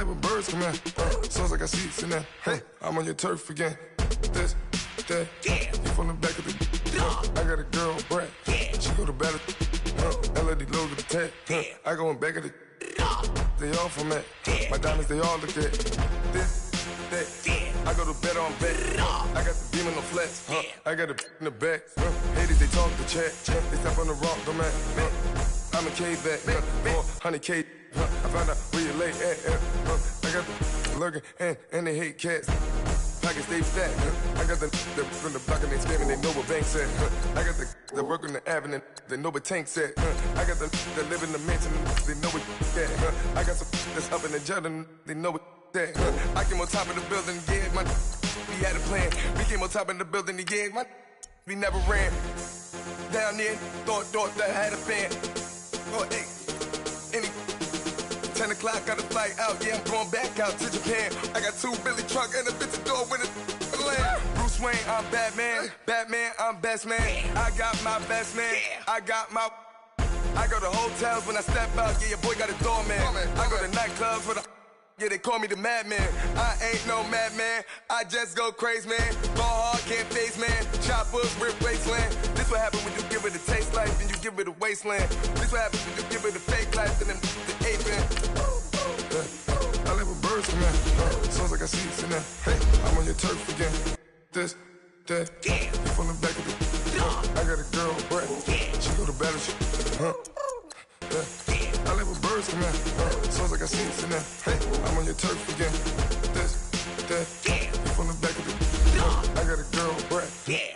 like when birds come in. Sounds like I seats in there. I'm on your turf again. This, that, you from the back of the. I got a girl, Brad. She go to battle. LAD logo the tag. I go in back of the. They all from that. My diamonds, they all look at. This, that. I go to bed on bed. I got the beam in the flats. I got a in the back. Haters, they talk the chat. They step on the rock, the man. I'm a K back. 400K. I found out where you lay at. I got the lurking and they hate cats. Pockets stay fat. I got the from the block and they screaming, they know what banks at. I got the work on the avenue, they know what tanks at. I got the live in the mansion, they know what that. I got some that's up in the jungle, they know what that. I came on top of the building, yeah, we had a plan. We came on top of the building, yeah, we never ran. Down there, thought that I had a fan. Oh, hey, 10 o'clock, got a flight out, yeah, I'm going back out to Japan. I got 2 Billy truck and a bitch door with a land. Bruce Wayne, I'm Batman. Batman, I'm best man. I got my best man. I go to hotels when I step out, yeah, your boy got a doorman. I go to nightclubs with a, yeah, they call me the madman. I ain't no madman, I just go crazy, man. Ball hard, can't face, man. Choppers, rip wasteland. This what happens when you give it a taste life, then you give it a wasteland. This what happens when you give it a fake life, then the aping. I like when birds come in. Sounds like I seats in there. I'm on your turf again. This, that, you from the back of the. I got a girl, Brad. She go to battle. I like when birds come in. Sounds like I seats in there. I'm on your turf again. This, that, you from the back of the. I got a girl, Brad.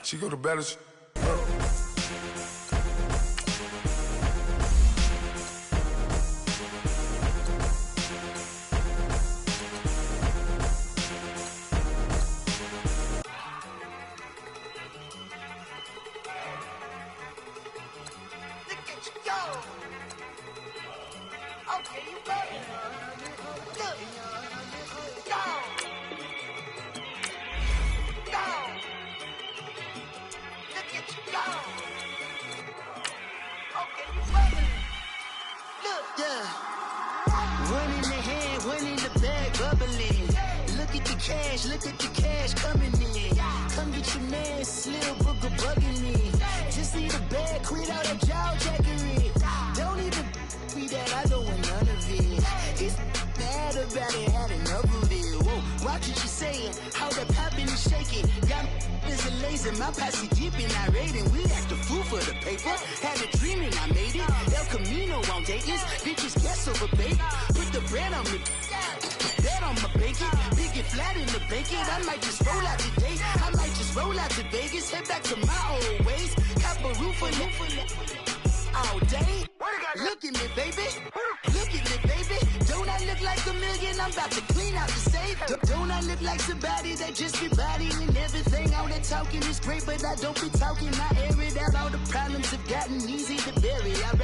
She go to battle. Look at the cash coming in. Come get your man, Slim Booker bugging me. Just need a bag, quit out that jaw jackery. Don't even be that, I don't want none of it. It's bad about it, had enough of it. Whoa, watch what you saying, how that poppin' and shaking. Got is a laser, my posse deep and I raiding. We act a fool for the paper. Had a dream and I made it. El Camino on Dayton's, bitches guess over bait. Put the bread on me. Bet on my bacon, big and flat in the bacon. I might just roll out today. I might just roll out to Vegas, head back to my old ways. Cop a roof for all day. Look at me, baby. Look at me, baby. Don't I look like a million? I'm about to clean out the safe. Don't I look like somebody that just be bodying everything? All that talking is great, but I don't be talking. I air it out. All the problems have gotten easy to bury. I'd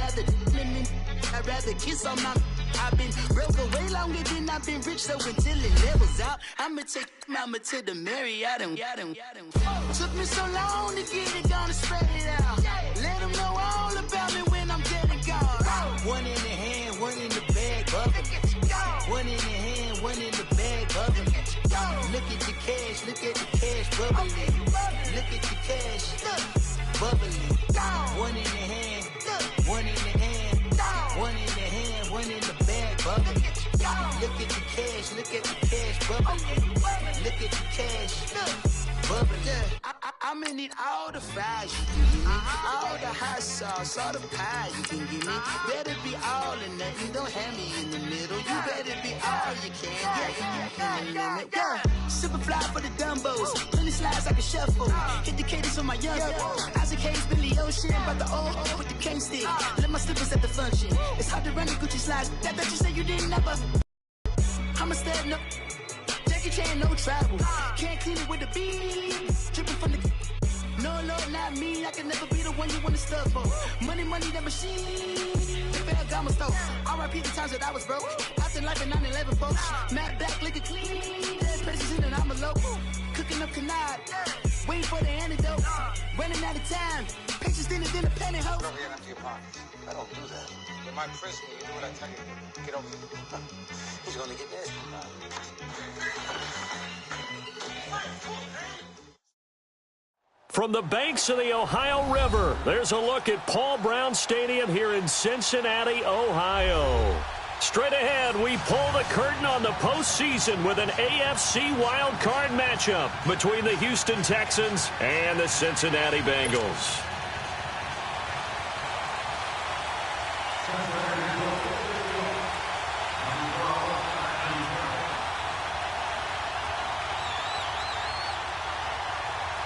rather kiss on my. I've been broke way longer than I've been rich, so until it levels out, I'ma take mama to the Marriott and took me so long to get it, gonna spread it out. Let them know all about me when I'm dead and gone. One in the hand, one in the bag, bubbling. One in the hand, one in the bag, bubbling. Look at the cash, look at the cash bubbling. Look at the cash, bubbling. One in the hand, one in the hand, one in the hand, one in the bag, bubbling. Look at the cash, look at the cash bubbling. Look at the cash, bubbling. I'ma need all the fries you can give me, all the hot sauce, all the pie you can give me. Better be all or nothing, don't have me in the middle. You better be all you can. Yeah. Super fly for the Dumbos, plenty slides like a shuffle. Hit the cadence on my young Isaac Hayes, Billy Ocean, but the old with the cane stick. Let my slippers at the function. It's hard to run the Gucci slides. That you say you didn't never. I'ma stand up. Jackie Chan, no travel. Can't clean it with a beat. Dripping from the. No, not me. I can never be the one you want to stuff for. Money, that machine. Ferragamo stove. R.I.P. the times that I was broke. After life in 9/11, folks. Matte back, liquor clean. There's places in and I'm a local. Cooking up canard. Waiting for the antidote. Running out of time. Pictures just independent, ho. Never get empty your pockets. I don't do that. In my prison, you do what I tell you to. Get over here. He's gonna get nasty. From the banks of the Ohio River, there's a look at Paul Brown Stadium here in Cincinnati, Ohio. Straight ahead, we pull the curtain on the postseason with an AFC wildcard matchup between the Houston Texans and the Cincinnati Bengals.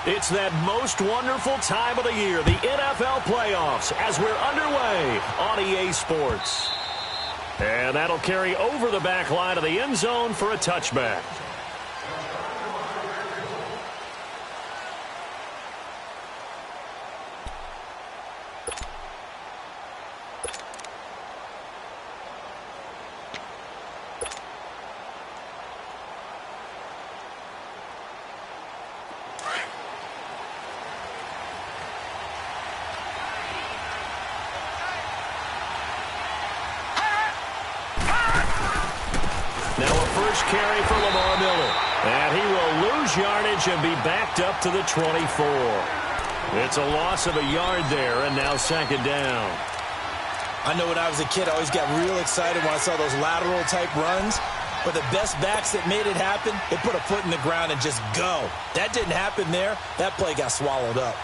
It's that most wonderful time of the year, the NFL playoffs, as we're underway on EA Sports. And that'll carry over the back line of the end zone for a touchback. Carry for Lamar Miller. And he will lose yardage and be backed up to the 24. It's a loss of a yard there, and now second down. I know when I was a kid, I always got real excited when I saw those lateral-type runs. But the best backs that made it happen, they put a foot in the ground and just go. That didn't happen there. That play got swallowed up.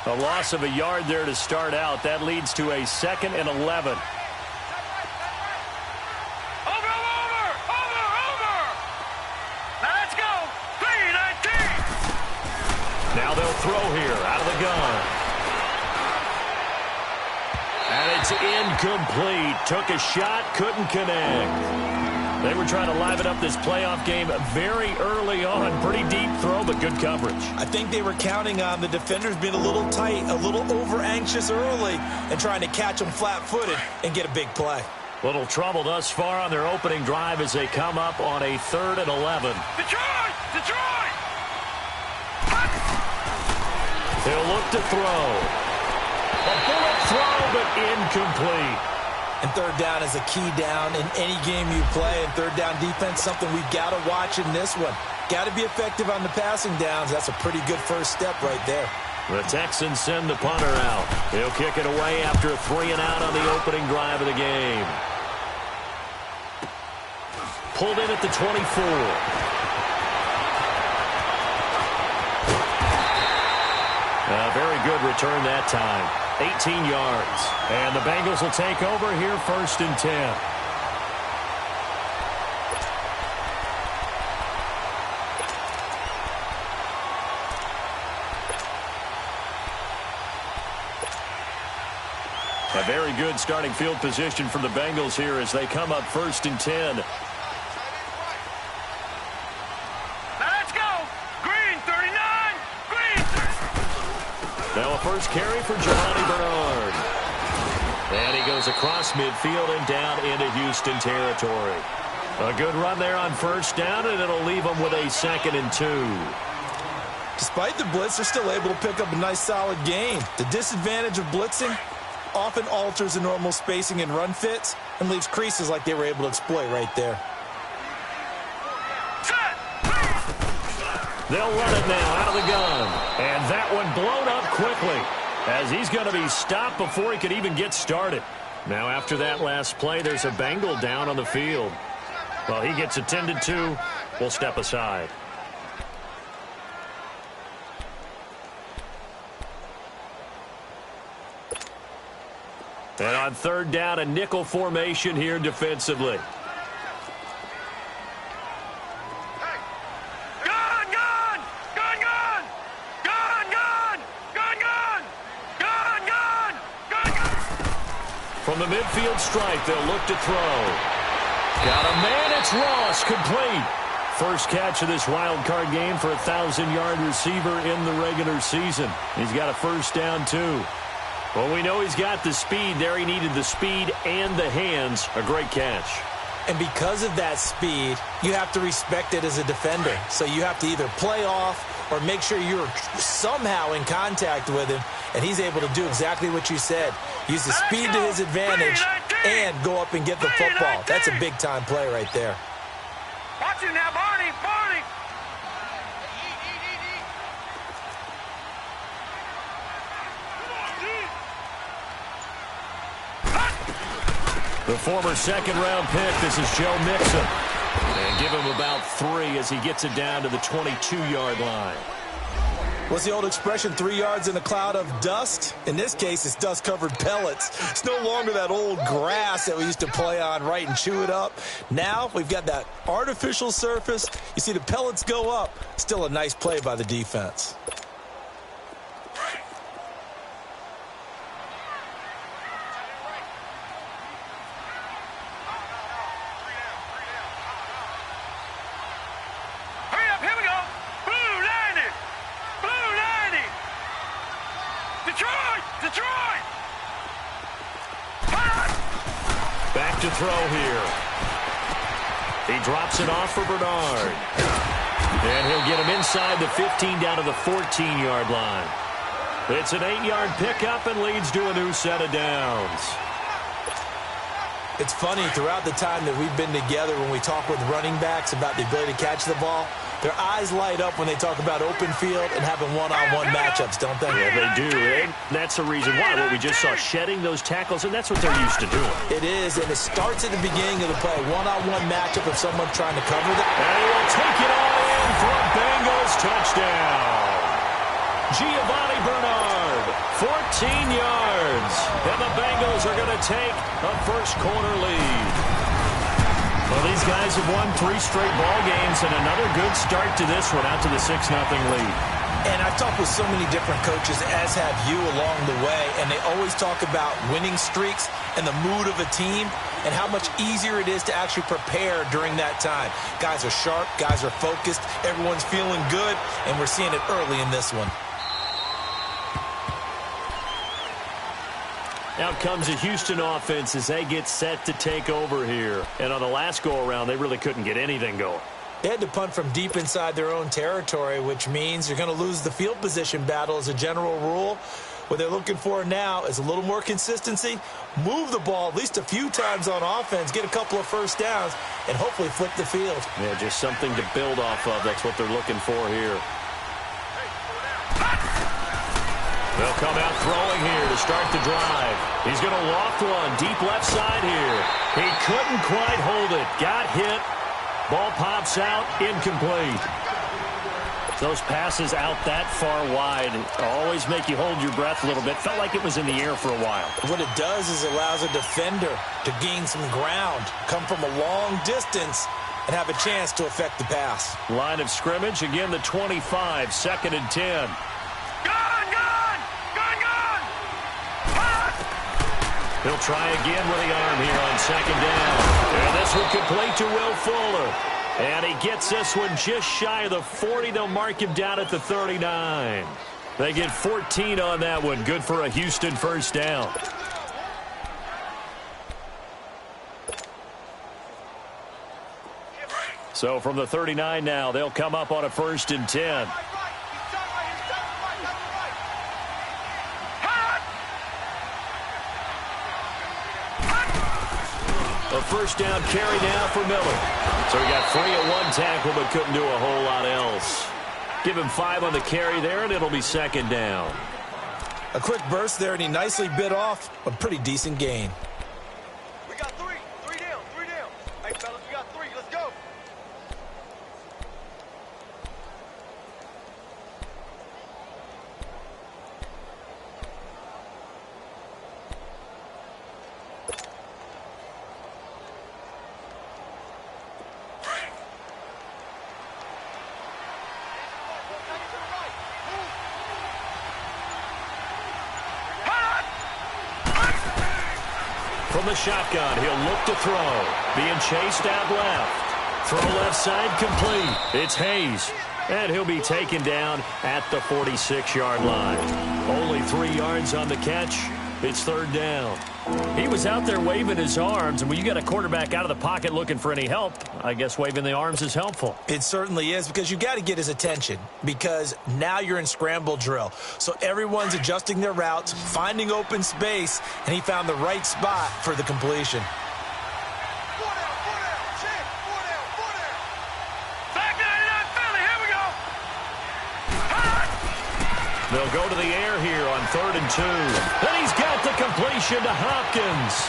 A loss of a yard there to start out. That leads to a 2nd and 11. Over! Now let's go! 3-19! Now they'll throw here out of the gun. And it's incomplete. Took a shot, couldn't connect. They were trying to liven up this playoff game very early on. Pretty deep throw, but good coverage. I think they were counting on the defenders being a little tight, a little over-anxious early, and trying to catch them flat-footed and get a big play. Little trouble thus far on their opening drive as they come up on a 3rd and 11. Detroit! He'll look to throw. A bullet throw, but incomplete. And third down is a key down in any game you play. And third down defense, something we've got to watch in this one. Got to be effective on the passing downs. That's a pretty good first step right there. The Texans send the punter out. He'll kick it away after a 3-and-out on the opening drive of the game. Pulled in at the 24. A very good return that time. 18 yards. And the Bengals will take over here 1st and 10. A very good starting field position for the Bengals here as they come up 1st and 10. Now a first carry for Giovanni Bernard. And he goes across midfield and down into Houston territory. A good run there on 1st down, and it'll leave them with a 2nd and 2. Despite the blitz, they're still able to pick up a nice, solid gain. The disadvantage of blitzing often alters the normal spacing and run fits and leaves creases like they were able to exploit right there. They'll run it now out of the gun. And that one blown up quickly as he's going to be stopped before he could even get started. Now after that last play, there's a Bengal down on the field. Well, he gets attended to. We'll step aside. And on 3rd down, a nickel formation here defensively. From the midfield stripe, they'll look to throw. Got a man, it's Ross, complete. First catch of this wild card game for a 1,000-yard receiver in the regular season. He's got a 1st down, too. Well, we know he's got the speed there. He needed the speed and the hands. A great catch. And because of that speed, you have to respect it as a defender. So you have to either play off or make sure you're somehow in contact with him, and he's able to do exactly what you said. Use the speed to his advantage and go up and get the football. That's a big-time play right there. Watch it now, Barney. Barney. The former second-round pick, this is Joe Mixon. And give him about 3 as he gets it down to the 22-yard line. What's the old expression, 3 yards in a cloud of dust? In this case, it's dust-covered pellets. It's no longer that old grass that we used to play on, right, and chew it up. Now we've got that artificial surface. You see the pellets go up. Still a nice play by the defense. Back to throw here. He drops it off for Bernard. And he'll get him inside the 15 down to the 14-yard line. It's an 8-yard pickup and leads to a new set of downs. It's funny, throughout the time that we've been together, when we talk with running backs about the ability to catch the ball, their eyes light up when they talk about open field and having one-on-one matchups, don't they? Yeah, they do. And that's the reason why. What we just saw, shedding those tackles, and that's what they're used to doing. It is, and it starts at the beginning of the play. One-on-one matchup if someone's trying to cover them. And he will take it all in for a Bengals touchdown. Giovanni Bernard, 14 yards. And the Bengals are going to take a first-quarter lead. Well, these guys have won 3 straight ball games and another good start to this one out to the 6-0 lead. And I've talked with so many different coaches, as have you along the way, and they always talk about winning streaks and the mood of a team and how much easier it is to actually prepare during that time. Guys are sharp, guys are focused, everyone's feeling good, and we're seeing it early in this one. Out comes the Houston offense as they get set to take over here. And on the last go-around, they really couldn't get anything going. They had to punt from deep inside their own territory, which means you're going to lose the field position battle as a general rule. What they're looking for now is a little more consistency, move the ball at least a few times on offense, get a couple of first downs, and hopefully flip the field. Yeah, just something to build off of. That's what they're looking for here. They'll come out throwing here to start the drive. He's going to loft one deep left side here. He couldn't quite hold it. Got hit. Ball pops out. Incomplete. Those passes out that far wide always make you hold your breath a little bit. Felt like it was in the air for a while. What it does is it allows a defender to gain some ground, come from a long distance, and have a chance to affect the pass. Line of scrimmage, again the 25, 2nd and 10. He'll try again with the arm here on 2nd down. And this one complete to Will Fuller. And he gets this one just shy of the 40. They'll mark him down at the 39. They get 14 on that one. Good for a Houston first down. So from the 39 now, they'll come up on a 1st and 10. A first down carry now for Miller. So he got free at one tackle but couldn't do a whole lot else. Give him 5 on the carry there, and it'll be 2nd down. A quick burst there, and he nicely bit off a pretty decent gain. We got 3. 3 down. 3 down. Hey, fellas, we got 3. Let's go. From the shotgun, he'll look to throw. Being chased out left. Throw left side complete. It's Hayes. And he'll be taken down at the 46-yard line. Only 3 yards on the catch. It's third down. He was out there waving his arms, and when you got a quarterback out of the pocket looking for any help, I guess waving the arms is helpful. It certainly is, because you got to get his attention, because now you're in scramble drill. So everyone's adjusting their routes, finding open space, and he found the right spot for the completion. They'll go to the air here on 3rd and 2. And he's got the completion to Hopkins.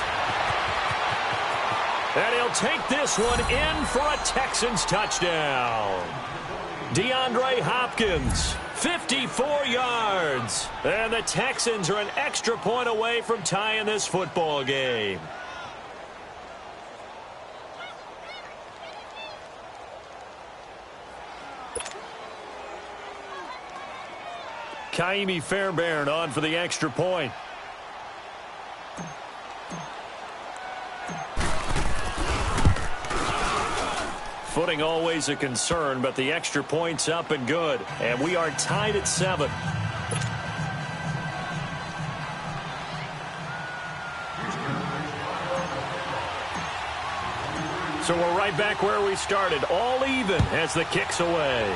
And he'll take this one in for a Texans touchdown. DeAndre Hopkins, 54 yards. And the Texans are an extra point away from tying this football game. Kaimi Fairbairn on for the extra point. Footing always a concern, but the extra point's up and good. And we are tied at 7. So we're right back where we started, all even as the kick's away.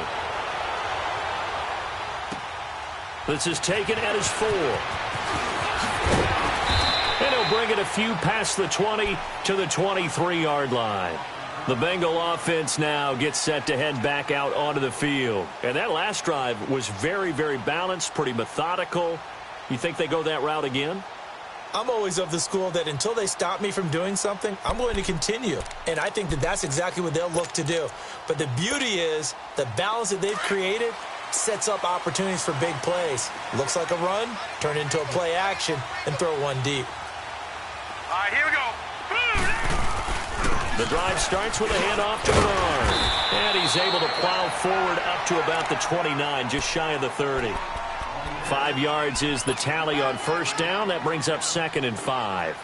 This is taken at his 4. And he'll bring it a few past the 20 to the 23-yard line. The Bengal offense now gets set to head back out onto the field. And that last drive was very, very balanced, pretty methodical. You think they go that route again? I'm always of the school that until they stop me from doing something, I'm going to continue. And I think that that's exactly what they'll look to do. But the beauty is the balance that they've created sets up opportunities for big plays. Looks like a run, turn into a play action, and throw one deep. All right, here we go. The drive starts with a handoff to Bernard. And he's able to plow forward up to about the 29, just shy of the 30. 5 yards is the tally on first down. That brings up 2nd and 5.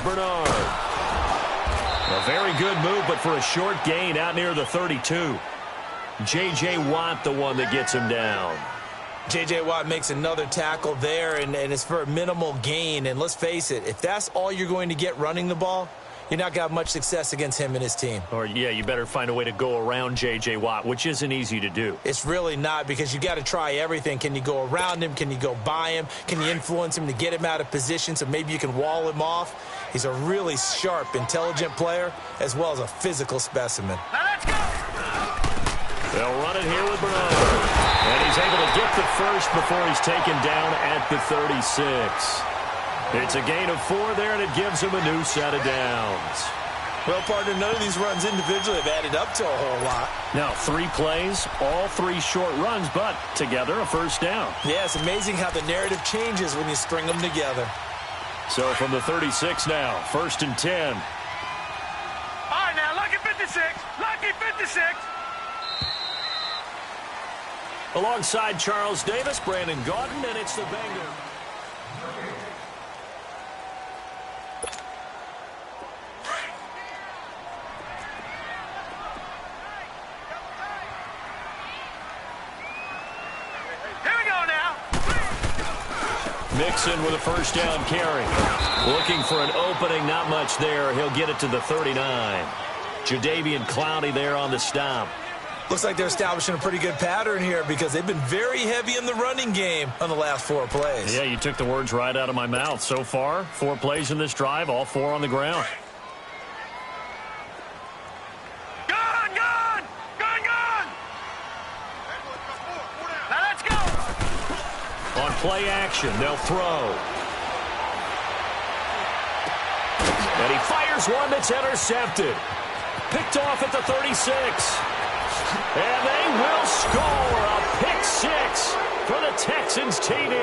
Bernard. A very good move, but for a short gain out near the 32. J.J. Watt, the one that gets him down. J.J. Watt makes another tackle there, and it's for a minimal gain. And let's face it, if that's all you're going to get running the ball, you're not going to have much success against him and his team. Or, yeah, you better find a way to go around J.J. Watt, which isn't easy to do. It's really not, because you got to try everything. Can you go around him? Can you go by him? Can you influence him to get him out of position so maybe you can wall him off? He's a really sharp, intelligent player, as well as a physical specimen. Now let's go! They'll run it here with Bernard. And he's able to get the first before he's taken down at the 36. It's a gain of 4 there, and it gives him a new set of downs. Well, partner, none of these runs individually have added up to a whole lot. Now, 3 plays, all 3 short runs, but together a first down. Yeah, it's amazing how the narrative changes when you string them together. So from the 36 now, 1st and 10. All right, now, lucky 56. Lucky 56. Alongside Charles Davis, Brandon Gaudin, and it's the Bengals. Mixon with a first down carry. Looking for an opening, not much there. He'll get it to the 39. Jadeveon Clowney there on the stop. Looks like they're establishing a pretty good pattern here, because they've been very heavy in the running game on the last 4 plays. Yeah, you took the words right out of my mouth. So far, 4 plays in this drive, all 4 on the ground. Gone! Gone! Gone! Gone! Now let's go! On play action, they'll throw. And he fires one that's intercepted. Picked off at the 36. And they will score a pick 6 for the Texans TD.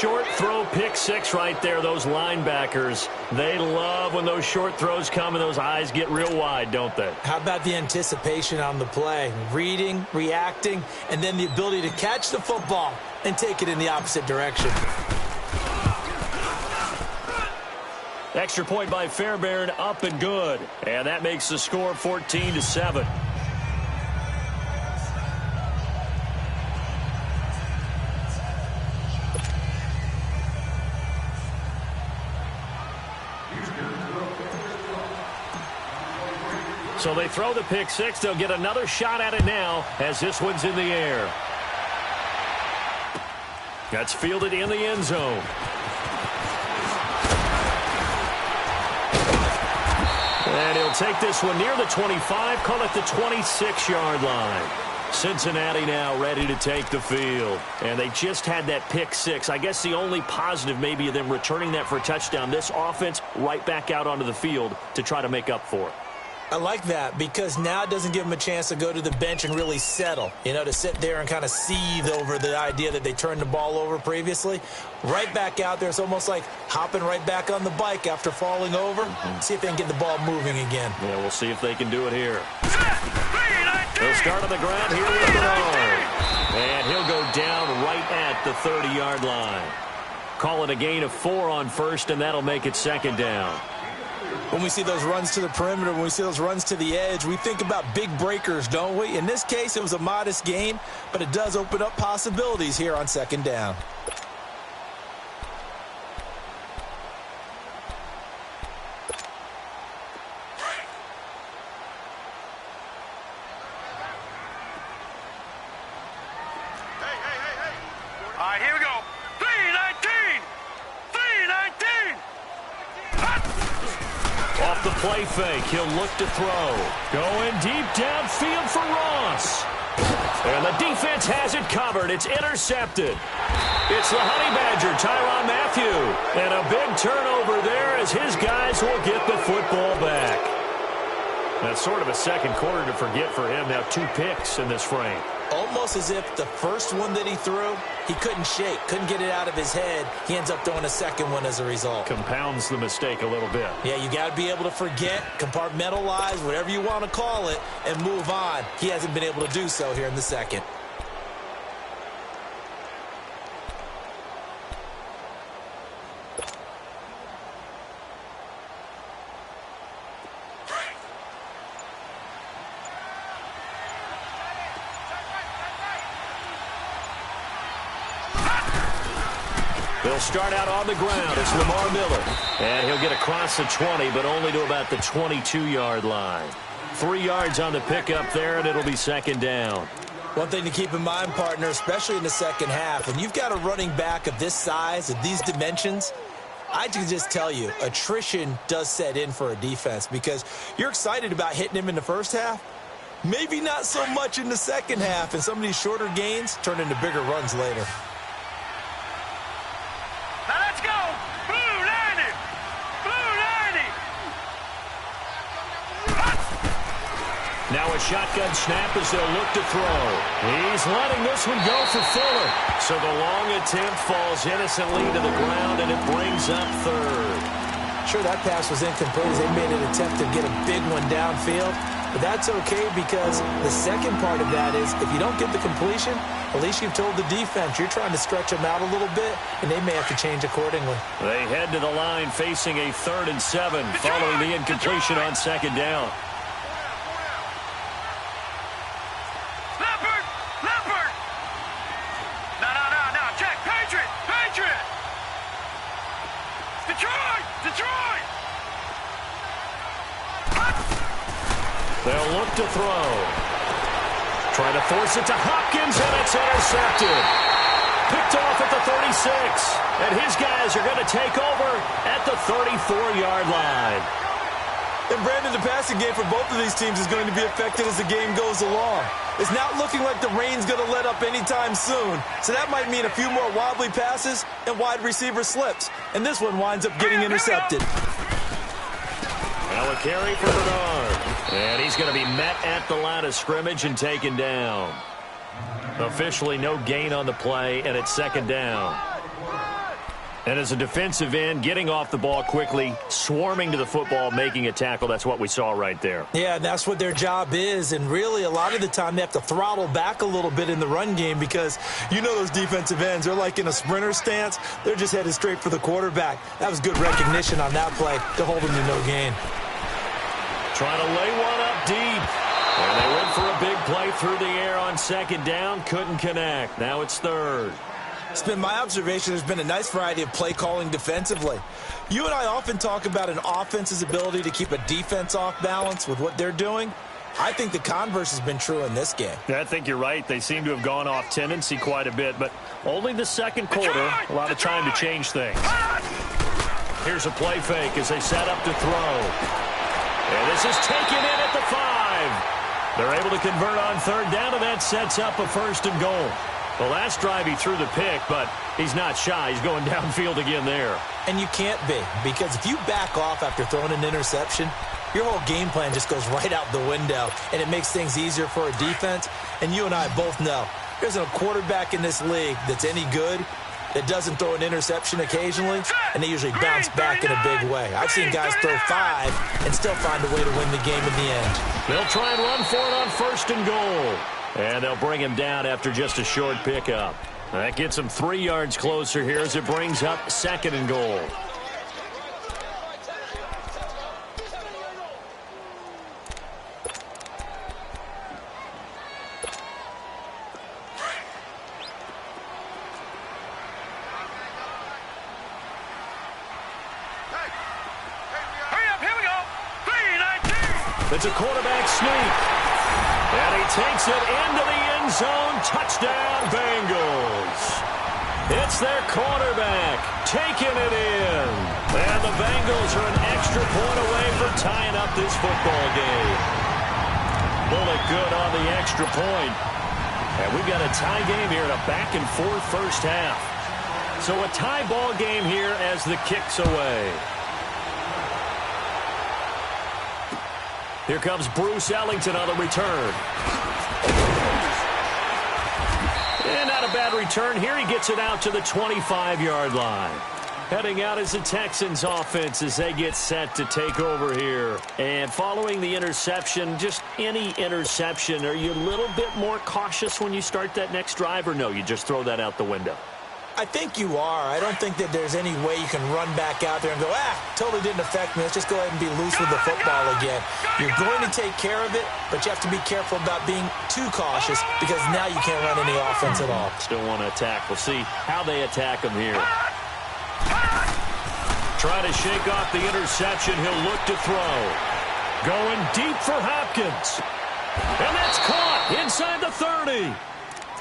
short throw pick six right there, those linebackers. They love when those short throws come and those eyes get real wide, don't they? How about the anticipation on the play? Reading, reacting, and then the ability to catch the football and take it in the opposite direction. Extra point by Fairbairn, up and good. And that makes the score 14-7. So they throw the pick six. They'll get another shot at it now as this one's in the air. That's fielded in the end zone. And he'll take this one near the 25, call it the 26-yard line. Cincinnati now ready to take the field. And they just had that pick six. I guess the only positive maybe of them returning that for a touchdown. This offense right back out onto the field to try to make up for it. I like that because now it doesn't give them a chance to go to the bench and really settle, to sit there and kind of seethe over the idea that they turned the ball over previously. Right back out there, it's almost like hopping right back on the bike after falling over. See if they can get the ball moving again. Yeah, we'll see if they can do it here. He'll start on the ground here with Bernard. And he'll go down right at the 30-yard line. Call it a gain of 4 on first, and that'll make it second down. When we see those runs to the perimeter, when we see those runs to the edge, we think about big breakers, don't we? In this case, it was a modest gain, but it does open up possibilities here on second down. All right, here we go. 3-19! 3-19! Off the play fake, he'll look to throw. Going deep downfield for Ross. And the defense has it covered. It's intercepted. It's the Honey Badger, Tyrann Mathieu. And a big turnover there as his guys will get the football back. That's sort of a second quarter to forget for him. Now 2 picks in this frame. Almost as if the first one that he threw, he couldn't shake, couldn't get it out of his head. He ends up throwing a second one as a result. Compounds the mistake a little bit. Yeah, you got to be able to forget, compartmentalize, whatever you want to call it, and move on. He hasn't been able to do so here in the second. They'll start out on the ground. It's Lamar Miller. And he'll get across the 20, but only to about the 22-yard line. 3 yards on the pickup there, and it'll be second down. One thing to keep in mind, partner, especially in the second half, when you've got a running back of this size, of these dimensions, I can just tell you, attrition does set in for a defense because you're excited about hitting him in the first half. Maybe not so much in the second half, and some of these shorter gains turn into bigger runs later. Now let's go! Blue 90! Blue 90! Now a shotgun snap as they'll look to throw. He's letting this one go for Fuller. So the long attempt falls innocently to the ground, and it brings up third. Sure, that pass was incomplete as they made an attempt to get a big one downfield. But that's okay because the second part of that is if you don't get the completion, at least you've told the defense you're trying to stretch them out a little bit, and they may have to change accordingly. They head to the line facing a 3rd and 7 following the incompletion on second down. Leopard! Leopard! No, check! Patriot! Patriot! Detroit! Detroit! They'll look to throw. Trying to force it to Hopkins, and it's intercepted. Picked off at the 36. And his guys are going to take over at the 34-yard line. And Brandon, the passing game for both of these teams is going to be affected as the game goes along. It's not looking like the rain's going to let up anytime soon. So that might mean a few more wobbly passes and wide receiver slips. And this one winds up getting intercepted. Now a carry for Bernard. And he's going to be met at the line of scrimmage and taken down. Officially no gain on the play, and it's second down. And as a defensive end, getting off the ball quickly, swarming to the football, making a tackle, that's what we saw right there. Yeah, and that's what their job is. And really, a lot of the time, they have to throttle back a little bit in the run game because you know those defensive ends, they're like in a sprinter stance. They're just headed straight for the quarterback. That was good recognition on that play to hold them to no gain. Trying to lay one up deep. And they went for a big play through the air on second down. Couldn't connect. Now it's third. It's been my observation there's been a nice variety of play calling defensively. You and I often talk about an offense's ability to keep a defense off balance with what they're doing. I think the converse has been true in this game. Yeah, I think you're right. They seem to have gone off tendency quite a bit, but only the second quarter, a lot of time to change things. Here's a play fake as they set up to throw. And this is taken in at the 5. They're able to convert on third down, and that sets up a 1st and goal. The last drive he threw the pick, but he's not shy. He's going downfield again there. And you can't be, because if you back off after throwing an interception, your whole game plan just goes right out the window, and it makes things easier for a defense. And you and I both know there's a quarterback in this league that's any good that doesn't throw an interception occasionally, and they usually bounce back in a big way. I've seen guys throw 5 and still find a way to win the game in the end. They'll try and run for it on 1st and goal. And they'll bring him down after just a short pickup. That gets him 3 yards closer here as it brings up 2nd and goal. Hurry up, here we go. 3-19. It's a quarterback sneak. And he takes it into the end zone. Touchdown, Bengals. It's their quarterback taking it in. And the Bengals are an extra point away from tying up this football game. Bullet good on the extra point. And we've got a tie game here in a back-and-forth first half. So a tie ball game here as the kick's away. Here comes Bruce Ellington on the return. And not a bad return here. He gets it out to the 25-yard line. Heading out is the Texans offense as they get set to take over here. And following the interception, just any interception, are you a little bit more cautious when you start that next drive, or no, you just throw that out the window? I think you are. I don't think that there's any way you can run back out there and go, totally didn't affect me. Let's just go ahead and be loose with the football again. You're going to take care of it, but you have to be careful about being too cautious because now you can't run any offense at all. Still want to attack. We'll see how they attack him here. Trying to shake off the interception. He'll look to throw. Going deep for Hopkins. And that's caught inside the 30.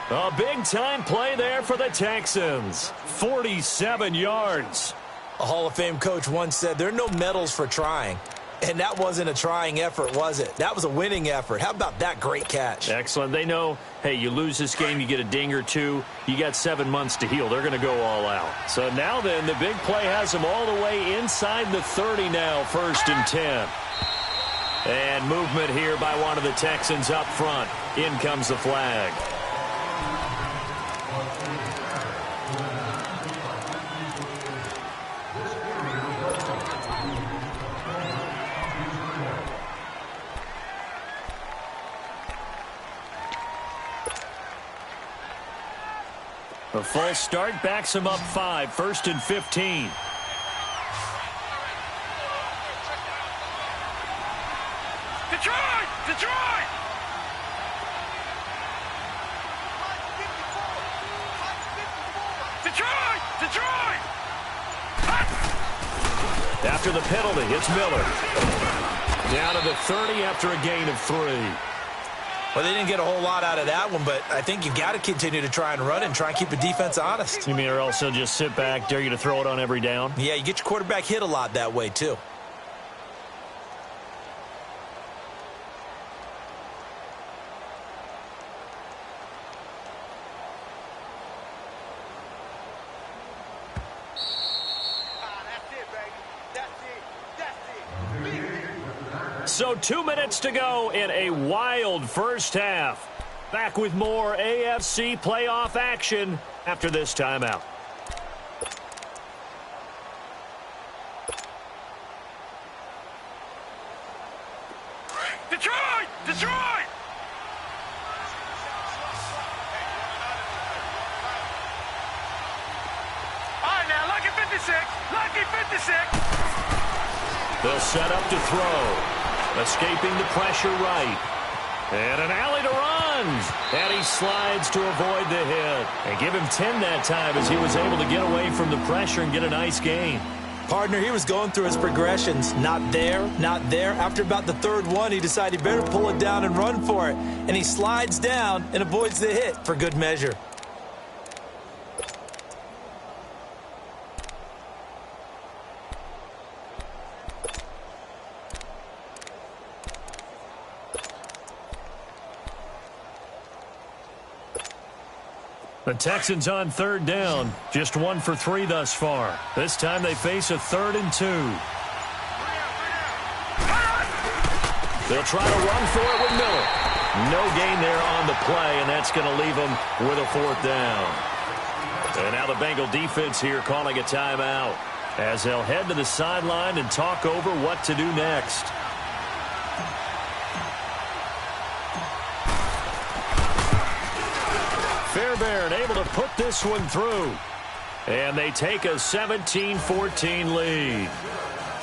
A big-time play there for the Texans. 47 yards. A Hall of Fame coach once said, there are no medals for trying. And that wasn't a trying effort, was it? That was a winning effort. How about that great catch? Excellent. They know, hey, you lose this game, you get a ding or two. You got 7 months to heal. They're going to go all out. So now then, the big play has them all the way inside the 30 now, 1st and 10. And movement here by one of the Texans up front. In comes the flag. A false start backs him up 5, 1st and 15. Detroit! Detroit! Detroit! Detroit! After the penalty, it's Miller. Down to the 30 after a gain of 3. Well, they didn't get a whole lot out of that one, but I think you've got to continue to try and run and try and keep the defense honest. You mean or else they'll just sit back, dare you to throw it on every down? Yeah, you get your quarterback hit a lot that way, too. So 2 minutes to go in a wild first half. Back with more AFC playoff action after this timeout. Detroit! Detroit! All right, now, lucky 56. Lucky 56. They'll set up to throw. Escaping the pressure right. And an alley to runs. And he slides to avoid the hit. And give him 10 that time as he was able to get away from the pressure and get a nice gain. Partner, he was going through his progressions. Not there, not there. After about the third one, he decided he better pull it down and run for it. And he slides down and avoids the hit for good measure. The Texans on third down. Just 1 for 3 thus far. This time they face a 3rd and 2. They'll try to run for it with Miller. No gain there on the play, and that's going to leave them with a 4th down. And now the Bengal defense here calling a timeout as they'll head to the sideline and talk over what to do next. Fairbairn able to put this one through. And they take a 17-14 lead.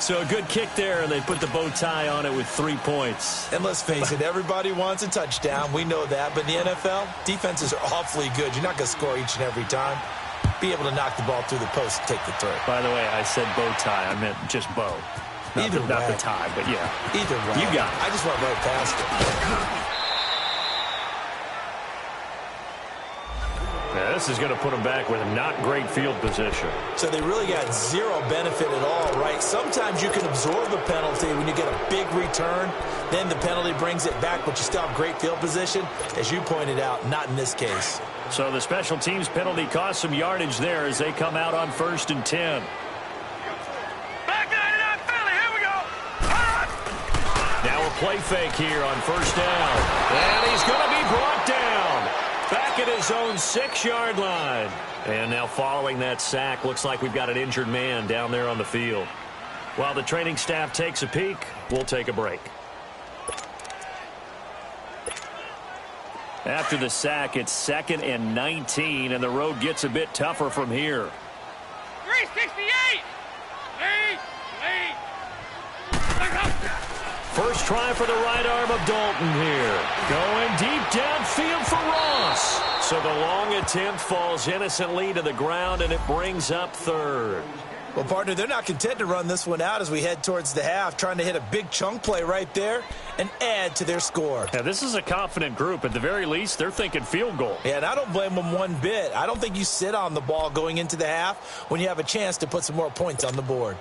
So a good kick there, and they put the bow tie on it with 3 points. And let's face it, everybody wants a touchdown. We know that. But in the NFL, defenses are awfully good. You're not going to score each and every time. Be able to knock the ball through the post and take the throw. By the way, I said bow tie. I meant just bow. Not the tie, but yeah. Either way. You got it. I just went right past it. Now, this is going to put them back with not great field position. So they really got zero benefit at all, right? Sometimes you can absorb a penalty when you get a big return. Then the penalty brings it back, but you still have great field position. As you pointed out, not in this case. So the special teams penalty cost some yardage there as they come out on 1st and 10. Back 99 Philly, here we go. Now a play fake here on 1st down. And he's going to be brought down. Back at his own 6-yard line. And now following that sack, looks like we've got an injured man down there on the field. While the training staff takes a peek, we'll take a break. After the sack, it's 2nd and 19, and the road gets a bit tougher from here. 368. Lead. First try for the right arm of Dalton here. Going deep downfield for Ross. So the long attempt falls innocently to the ground, and it brings up 3rd. Well, partner, they're not content to run this one out as we head towards the half, trying to hit a big chunk play right there and add to their score. Now, this is a confident group. At the very least, they're thinking field goal. Yeah, and I don't blame them one bit. I don't think you sit on the ball going into the half when you have a chance to put some more points on the board.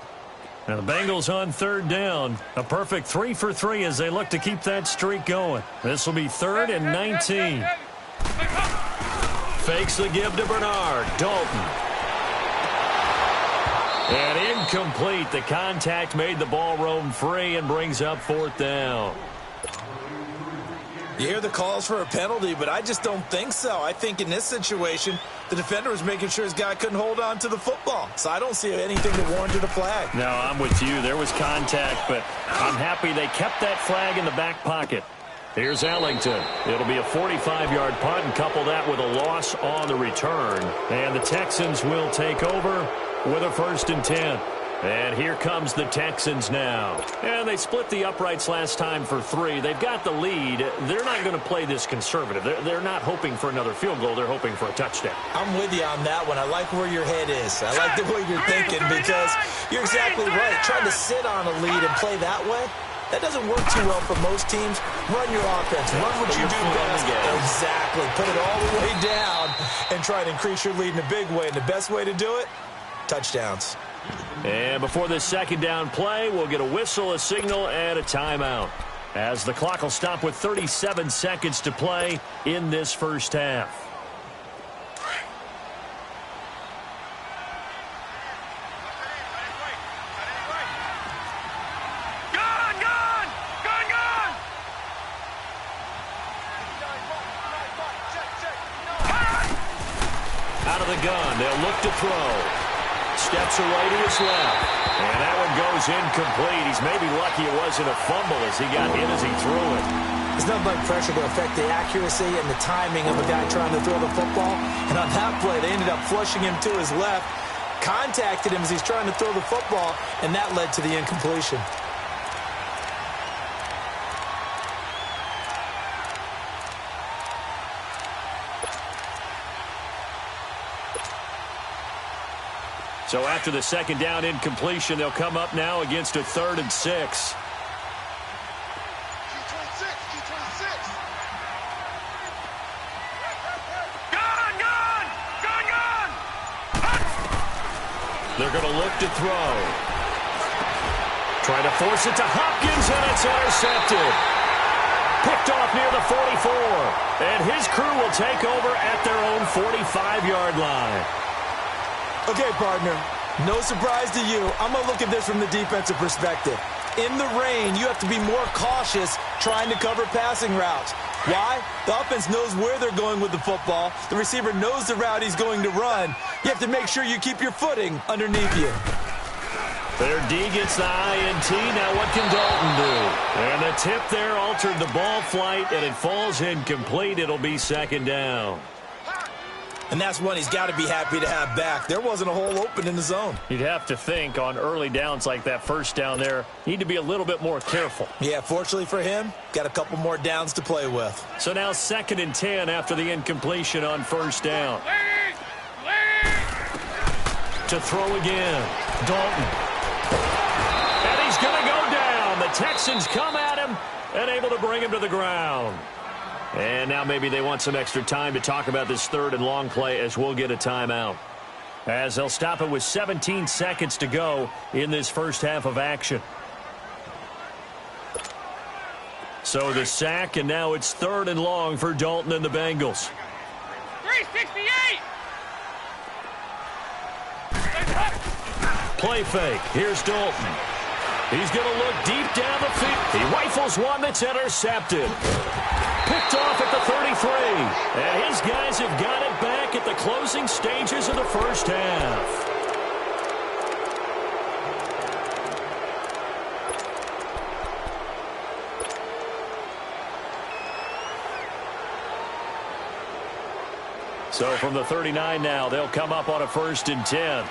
Now the Bengals on 3rd down. A perfect 3 for 3 as they look to keep that streak going. This will be 3rd and 19. Fakes the give to Bernard. Dalton. And incomplete. The contact made the ball roam free and brings up 4th down. You hear the calls for a penalty, but I just don't think so. I think in this situation, the defender was making sure his guy couldn't hold on to the football. So I don't see anything that warranted a flag. No, I'm with you. There was contact, but I'm happy they kept that flag in the back pocket. Here's Ellington. It'll be a 45-yard punt, and couple that with a loss on the return. And the Texans will take over with a 1st and 10. And here comes the Texans now. And they split the uprights last time for 3. They've got the lead. They're not going to play this conservative. They're not hoping for another field goal. They're hoping for a touchdown. I'm with you on that one. I like where your head is. I like the way you're thinking because you're exactly right. Trying to sit on a lead and play that way, that doesn't work too well for most teams. Run your offense. Run what you do best. Exactly. Put it all the way down and try to increase your lead in a big way. And the best way to do it, touchdowns. And before this 2nd down play, we'll get a whistle, a signal, and a timeout. As the clock will stop with 37 seconds to play in this first half. Gone! Out of the gun, they'll look to throw. steps away to his left. And that one goes incomplete. He's maybe lucky it wasn't a fumble as he got hit as he threw it. There's nothing like pressure to affect the accuracy and the timing of a guy trying to throw the football. And on that play, they ended up flushing him to his left, contacted him as he's trying to throw the football, and that led to the incompletion. So after the second down incompletion, they'll come up now against a 3rd and 6. They're going to look to throw. Trying to force it to Hopkins, and it's intercepted. Picked off near the 44. And his crew will take over at their own 45-yard line. Okay, partner, no surprise to you. I'm going to look at this from the defensive perspective. In the rain, you have to be more cautious trying to cover passing routes. Why? The offense knows where they're going with the football. The receiver knows the route he's going to run. You have to make sure you keep your footing underneath you. Their D gets the INT. Now what can Dalton do? And the tip there altered the ball flight, and it falls incomplete. It'll be 2nd down. And that's one he's got to be happy to have back. There wasn't a hole open in the zone. You'd have to think on early downs like that first down there, need to be a little bit more careful. Yeah, fortunately for him, got a couple more downs to play with. So now 2nd and 10 after the incompletion on 1st down. To throw again, Dalton. And he's going to go down. The Texans come at him and able to bring him to the ground. And now maybe they want some extra time to talk about this 3rd and long play as we'll get a timeout. As they'll stop it with 17 seconds to go in this first half of action. So the sack, and now it's 3rd and long for Dalton and the Bengals. 368! Play fake. Here's Dalton. He's going to look deep down the field. He rifles one that's intercepted. Picked off at the 33. And his guys have got it back at the closing stages of the first half. So from the 39 now, they'll come up on a 1st and 10.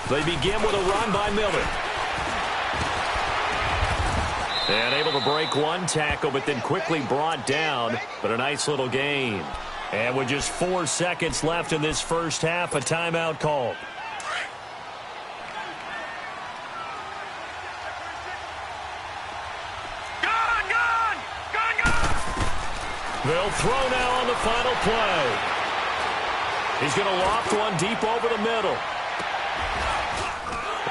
They begin with a run by Miller. And able to break one tackle, but then quickly brought down. But a nice little gain. And with just 4 seconds left in this first half, a timeout called. They'll throw now on the final play. He's going to loft one deep over the middle.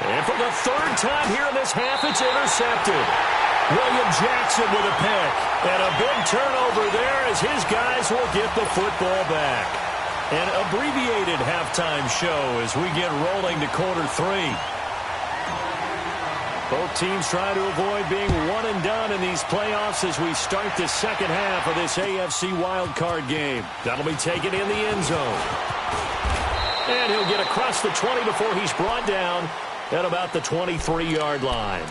And for the 3rd time here in this half, it's intercepted. William Jackson with a pick. And a big turnover there as his guys will get the football back. An abbreviated halftime show as we get rolling to quarter 3. Both teams try to avoid being one and done in these playoffs as we start the second half of this AFC wildcard game. That'll be taken in the end zone. And he'll get across the 20 before he's brought down at about the 23-yard line.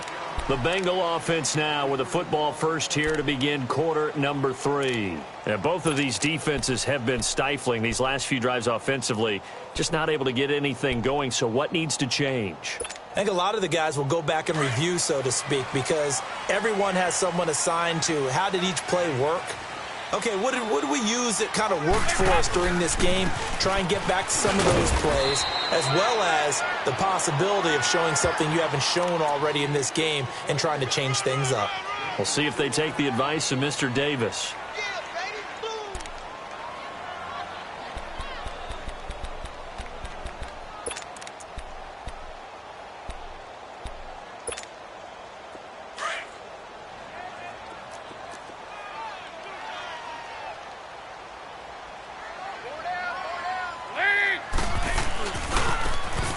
The Bengal offense now with a football first here to begin quarter number 3. And both of these defenses have been stifling these last few drives offensively. Just not able to get anything going, so what needs to change? I think a lot of the guys will go back and review, so to speak, because everyone has someone assigned to how did each play work. Okay, what did we use that kind of worked for us during this game? Try and get back to some of those plays, as well as the possibility of showing something you haven't shown already in this game and trying to change things up. We'll see if they take the advice of Mr. Davis.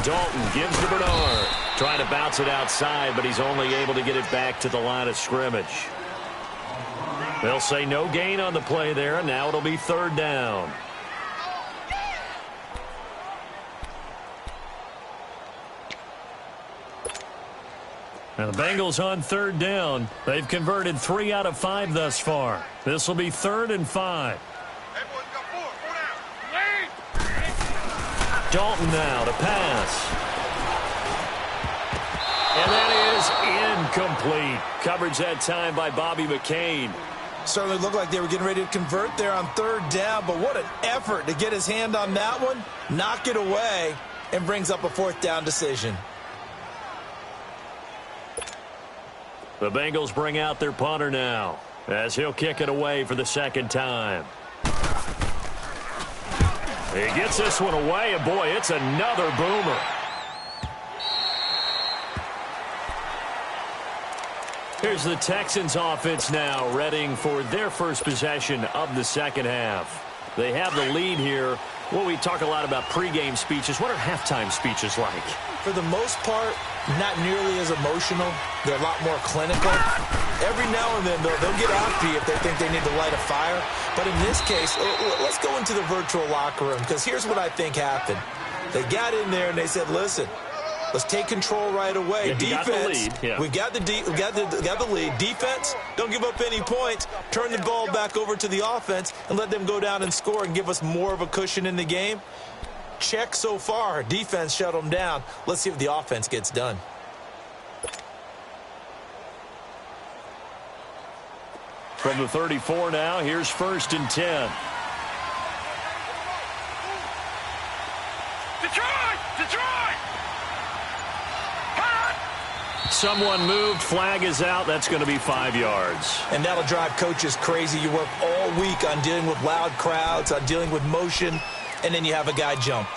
Dalton gives to Bernard. Trying to bounce it outside, but he's only able to get it back to the line of scrimmage. They'll say no gain on the play there. Now it'll be 3rd down. And the Bengals on 3rd down. They've converted 3 out of 5 thus far. This will be 3rd and 5. Dalton now to pass. And that is incomplete. Coverage that time by Bobby McCain. Certainly looked like they were getting ready to convert there on 3rd down, but what an effort to get his hand on that one, knock it away, and brings up a 4th down decision. The Bengals bring out their punter now as he'll kick it away for the 2nd time. He gets this one away, and boy, it's another boomer. Here's the Texans offense now, readying for their first possession of the 2nd half. They have the lead here. Well, we talk a lot about pregame speeches. What are halftime speeches like? For the most part, not nearly as emotional. They're a lot more clinical. Every now and then, they'll get after you if they think they need to light a fire. But in this case, let's go into the virtual locker room, because here's what I think happened. They got in there and they said, listen, let's take control right away. Yeah, defense, we got the lead. Defense, don't give up any points. Turn the ball back over to the offense and let them go down and score and give us more of a cushion in the game. Check so far. Defense shut them down. Let's see if the offense gets done. From the 34 now, here's 1st and 10. Detroit! Someone moved. Flag is out. That's going to be 5 yards. And that'll drive coaches crazy. You work all week on dealing with loud crowds, on dealing with motion, and then you have a guy jump.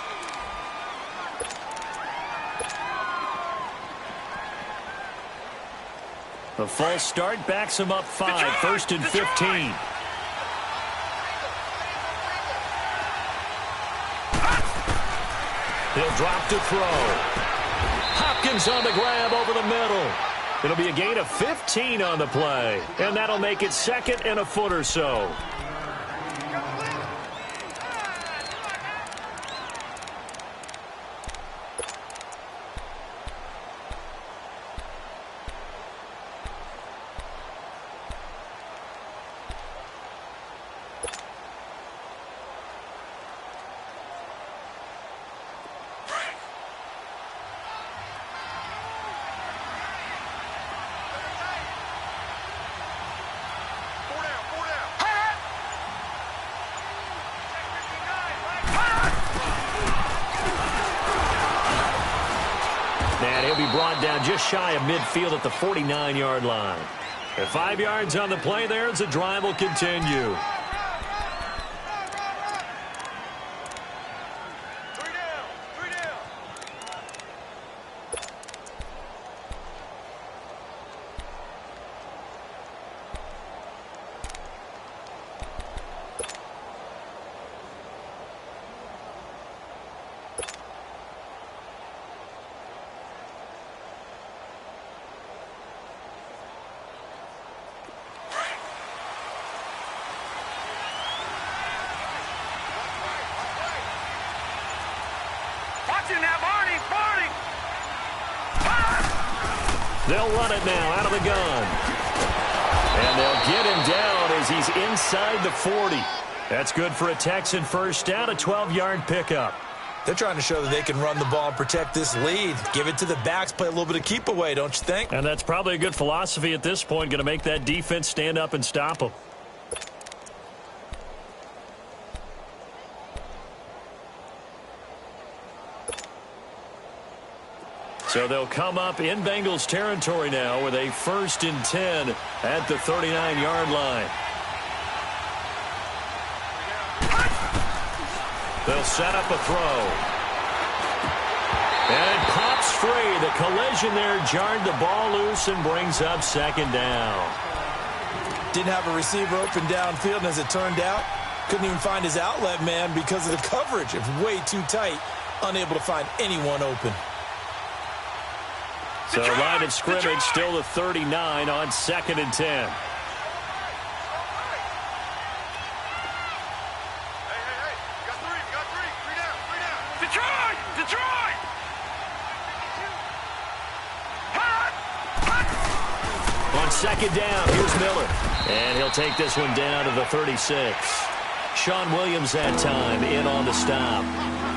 The false start backs him up 5. 1st and 15. He'll drop to throw. Hopkins on the grab over the middle. It'll be a gain of 15 on the play, and that'll make it 2nd and a foot or so. And he'll be brought down just shy of midfield at the 49-yard line. At 5 yards on the play there as the drive will continue. They'll run it now out of the gun. And they'll get him down as he's inside the 40. That's good for a Texan first down, a 12-yard pickup. They're trying to show that they can run the ball and protect this lead. Give it to the backs, play a little bit of keep away, don't you think? And that's probably a good philosophy at this point, going to make that defense stand up and stop them. So they'll come up in Bengals territory now with a 1st and 10 at the 39-yard line. They'll set up a throw. And it pops free. The collision there jarred the ball loose and brings up 2nd down. Didn't have a receiver open downfield, and as it turned out, couldn't even find his outlet man because of the coverage. It was way too tight, unable to find anyone open. So line of scrimmage still the 39 on 2nd and 10. On 2nd down, here's Miller. And he'll take this one down to the 36. Sean Williams that time in on the stop.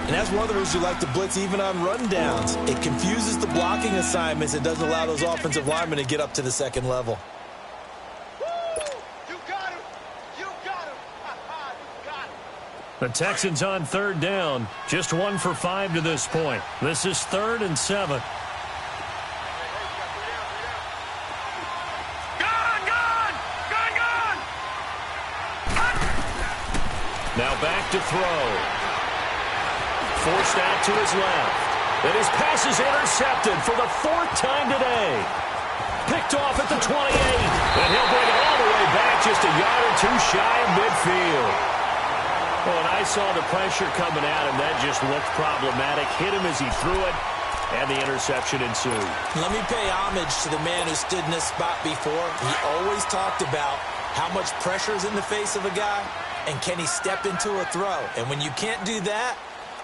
And that's one of the reasons you like to blitz even on rundowns. It confuses the blocking assignments. It doesn't allow those offensive linemen to get up to the second level. You got him. You got him. You got him. The Texans on 3rd down. Just 1 for 5 to this point. This is 3rd and 7. Now back to throw. Forced out to his left. And his pass is intercepted for the 4th time today. Picked off at the 28. And he'll bring it all the way back just a yard or 2 shy of midfield. Well, and I saw the pressure coming at him. That just looked problematic. Hit him as he threw it. And the interception ensued. Let me pay homage to the man who stood in this spot before. He always talked about how much pressure is in the face of a guy. And can he step into a throw? And when you can't do that,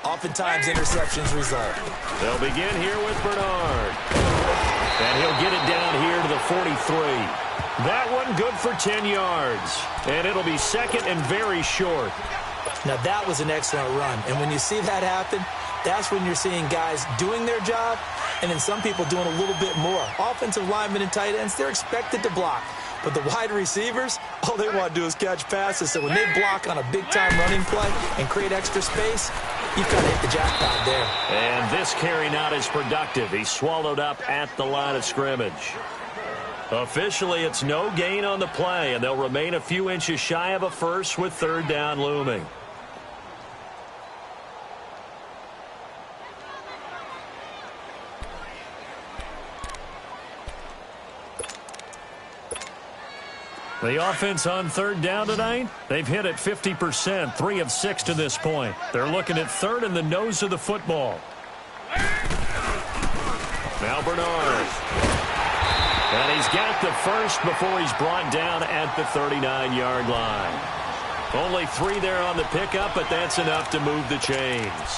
oftentimes interceptions result. They'll begin here with Bernard. And he'll get it down here to the 43. That one good for 10 yards. And it'll be 2nd and very short. Now that was an excellent run. And when you see that happen, that's when you're seeing guys doing their job and then some people doing a little bit more. Offensive linemen and tight ends, they're expected to block. But the wide receivers, all they want to do is catch passes. So when they block on a big-time running play and create extra space, you've got to hit the jackpot there. And this carry not as productive. He's swallowed up at the line of scrimmage. Officially, it's no gain on the play, and they'll remain a few inches shy of a first with 3rd down looming. The offense on 3rd down tonight, they've hit it 50%, 3 of 6 to this point. They're looking at 3rd in the nose of the football. Now Bernard. And he's got the first before he's brought down at the 39-yard line. Only 3 there on the pickup, but that's enough to move the chains.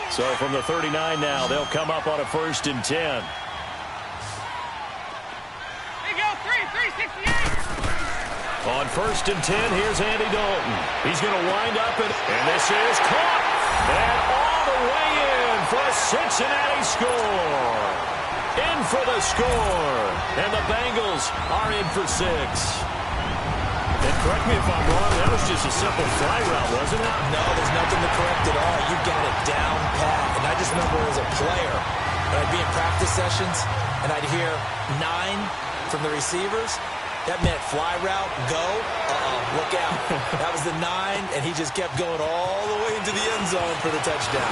So from the 39 now, they'll come up on a 1st and 10. On 1st and 10, here's Andy Dalton. He's going to wind up, and this is caught. And all the way in for a Cincinnati score. In for the score. And the Bengals are in for 6. And correct me if I'm wrong, that was just a simple fly route, wasn't it? No, there's nothing to correct at all. You got it down pat. And I just remember as a player, when I'd be in practice sessions, and I'd hear 9 from the receivers. That meant fly route, go, look out. That was the 9, and he just kept going all the way into the end zone for the touchdown.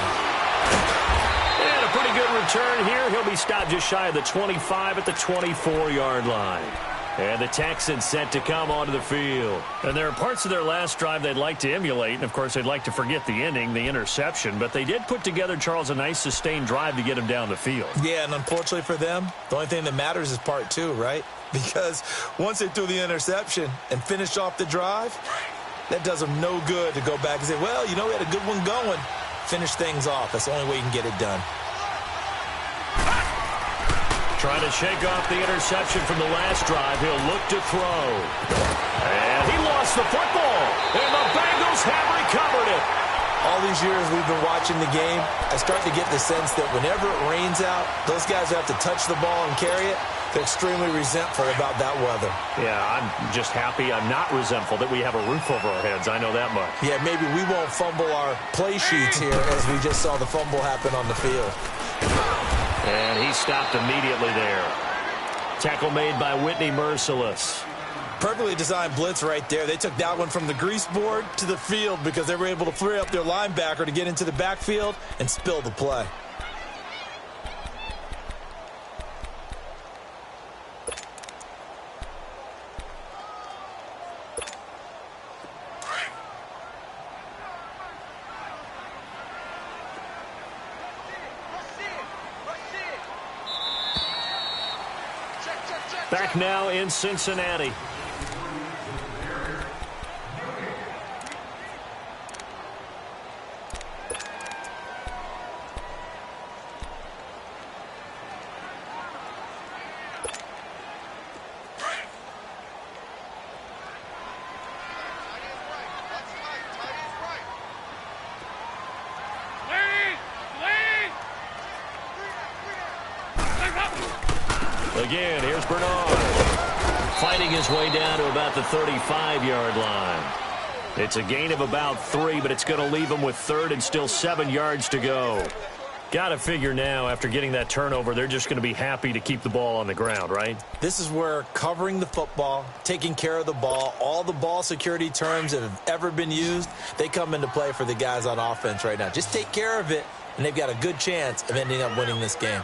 And a pretty good return here. He'll be stopped just shy of the 25 at the 24-yard line. And the Texans set to come onto the field. And there are parts of their last drive they'd like to emulate. And, of course, they'd like to forget the ending, the interception. But they did put together, Charles, a nice sustained drive to get him down the field. Yeah, and unfortunately for them, the only thing that matters is part 2, right? Because once they threw the interception and finished off the drive, that does them no good to go back and say, well, you know, we had a good one going. Finish things off. That's the only way you can get it done. Trying to shake off the interception from the last drive. He'll look to throw. And he lost the football. And the Bengals have recovered it. All these years we've been watching the game, I start to get the sense that whenever it rains out, those guys who have to touch the ball and carry it, they're extremely resentful about that weather. Yeah, I'm just happy I'm not resentful that we have a roof over our heads. I know that much. Yeah, maybe we won't fumble our play sheets here as we just saw the fumble happen on the field. And he stopped immediately there. Tackle made by Whitney Merciless. Perfectly designed blitz right there. They took that one from the grease board to the field because they were able to free up their linebacker to get into the backfield and spill the play. Back now in Cincinnati. Again, here's Bernard. Fighting his way down to about the 35-yard line. It's a gain of about 3, but it's going to leave him with third and still 7 yards to go. Got to figure now, after getting that turnover, they're just going to be happy to keep the ball on the ground, right? This is where covering the football, taking care of the ball, all the ball security terms that have ever been used, they come into play for the guys on offense right now. Just take care of it, and they've got a good chance of ending up winning this game.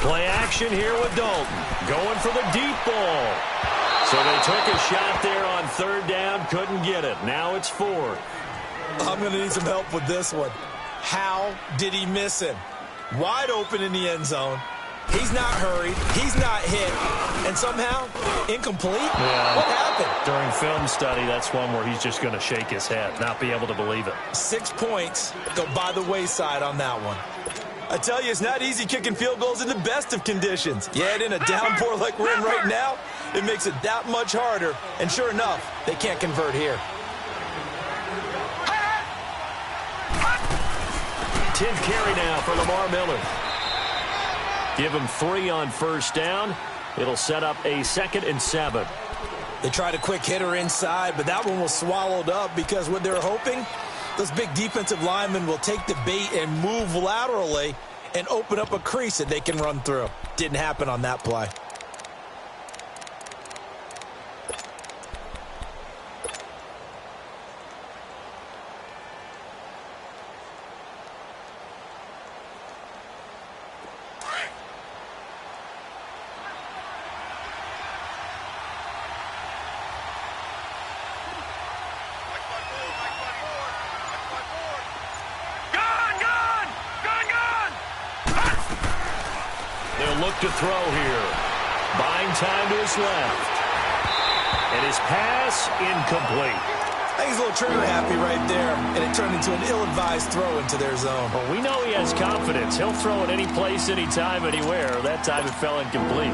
Play action here with Dalton. Going for the deep ball. So they took a shot there on third down. Couldn't get it. Now it's fourth. I'm going to need some help with this one. How did he miss him? Wide open in the end zone. He's not hurried. He's not hit. And somehow, incomplete? Yeah. What happened? During film study, that's one where he's just going to shake his head, not be able to believe it. 6 points go by the wayside on that one. I tell you, it's not easy kicking field goals in the best of conditions. Yet in a downpour like we're in right now, it makes it that much harder. And sure enough, they can't convert here. 10th carry now for Lamar Miller. Give him 3 on first down. It'll set up a 2nd and 7. They tried a quick hitter inside, but that one was swallowed up because what they're hoping, those big defensive linemen will take the bait and move laterally and open up a crease that they can run through. Didn't happen on that play. Look to throw here. Buying time to his left. And his pass incomplete. I think he's a little trigger happy right there, and it turned into an ill-advised throw into their zone. Well, we know he has confidence. He'll throw it any place, anytime, anywhere. That time it fell incomplete.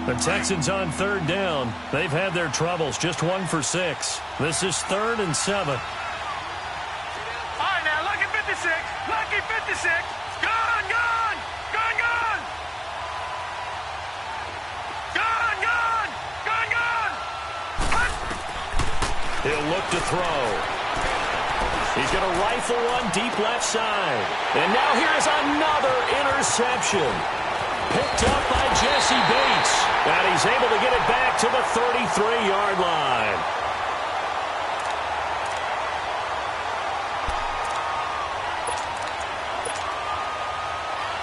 The Texans on third down. They've had their troubles. Just 1 for 6. This is 3rd and 7. All right, now, lucky 56. Lucky 56. Gone, gone. Gone, gone. Gone, gone. Gone, gone. He'll look to throw. He's going to rifle one deep left side. And now here's another interception. Picked up by Jesse Bates. And he's able to get it back to the 33-yard line.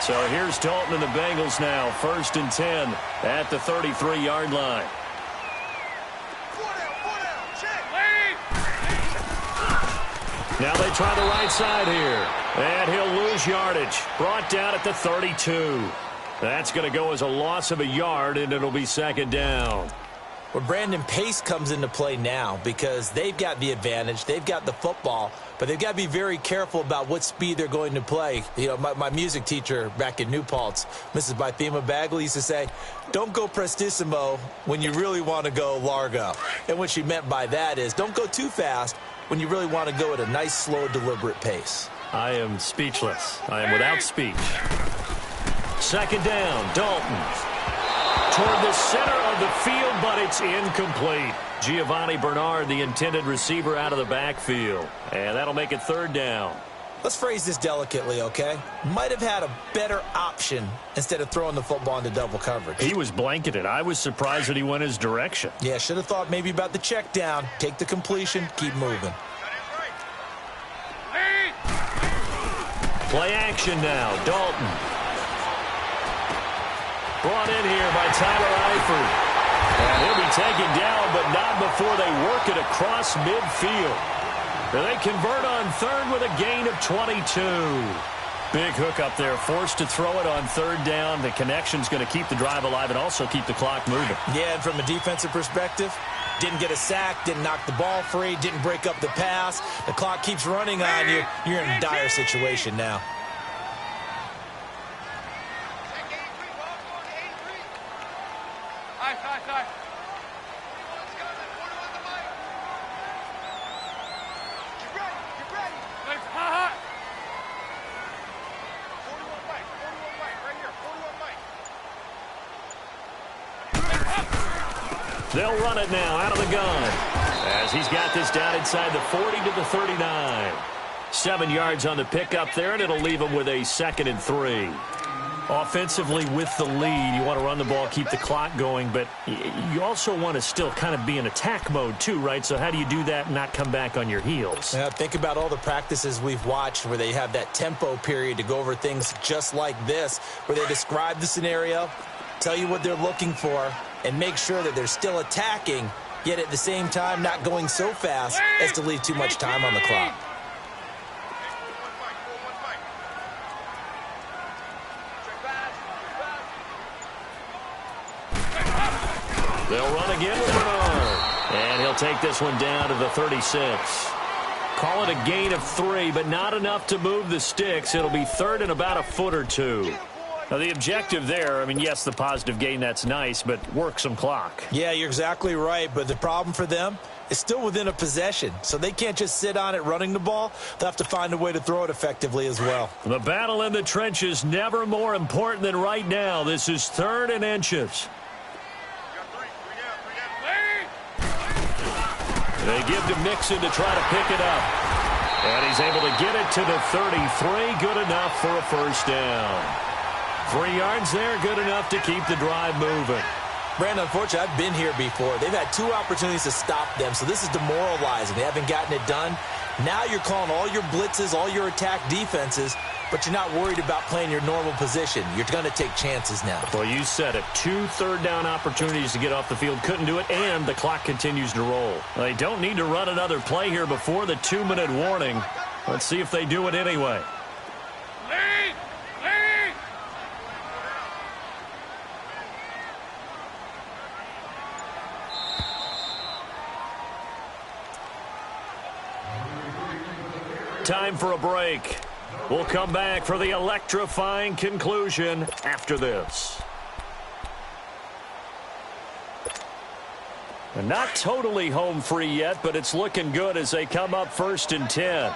So here's Dalton and the Bengals now. 1st and 10 at the 33-yard line. Now they try the right side here. And he'll lose yardage. Brought down at the 32. That's going to go as a loss of a yard, and it'll be 2nd down. Well, Brandon, pace comes into play now because they've got the advantage. They've got the football, but they've got to be very careful about what speed they're going to play. You know, my music teacher back in New Paltz, Mrs. Bythema Bagley, used to say, don't go prestissimo when you really want to go largo. And what she meant by that is don't go too fast when you really want to go at a nice, slow, deliberate pace. I am speechless. I am without speech. 2nd down, Dalton. Toward the center of the field, but it's incomplete. Giovanni Bernard, the intended receiver, out of the backfield. And that'll make it 3rd down. Let's phrase this delicately, okay? Might have had a better option instead of throwing the football into double coverage. He was blanketed. I was surprised that he went his direction. Yeah, should have thought maybe about the check down. Take the completion, keep moving. Play action now, Dalton. Brought in here by Tyler Eifert. And he'll be taken down, but not before they work it across midfield. And they convert on 3rd with a gain of 22. Big hook up there, forced to throw it on third down. The connection's going to keep the drive alive and also keep the clock moving. Yeah, and from a defensive perspective, didn't get a sack, didn't knock the ball free, didn't break up the pass. The clock keeps running on you. You're in a dire situation now. They'll run it now out of the gun as he's got this down inside the 40 to the 39. 7 yards on the pickup there, and it'll leave him with a 2nd and 3. Offensively with the lead, you want to run the ball, keep the clock going, but you also want to still kind of be in attack mode too, right? So how do you do that and not come back on your heels? Yeah, think about all the practices we've watched where they have that tempo period to go over things just like this, where they describe the scenario, tell you what they're looking for, and make sure that they're still attacking, yet at the same time not going so fast as to leave too much time on the clock. They'll run again with Bernard, and he'll take this one down to the 36. Call it a gain of 3, but not enough to move the sticks. It'll be 3rd and about a foot or 2. Now, the objective there, I mean, yes, the positive gain, that's nice, but work some clock. Yeah, you're exactly right, but the problem for them is still within a possession, so they can't just sit on it running the ball. They'll have to find a way to throw it effectively as well. The battle in the trenches never more important than right now. This is 3rd and inches. They give to Mixon to try to pick it up. And he's able to get it to the 33. Good enough for a first down. 3 yards there, good enough to keep the drive moving. Brandon, unfortunately, I've been here before. They've had 2 opportunities to stop them, so this is demoralizing. They haven't gotten it done. Now you're calling all your blitzes, all your attack defenses, but you're not worried about playing your normal position. You're going to take chances now. Well, you said it. 2 third-down opportunities to get off the field. Couldn't do it, and the clock continues to roll. They don't need to run another play here before the 2-minute warning. Let's see if they do it anyway. Time for a break. We'll come back for the electrifying conclusion after this. And not totally home free yet, but it's looking good as they come up 1st and 10.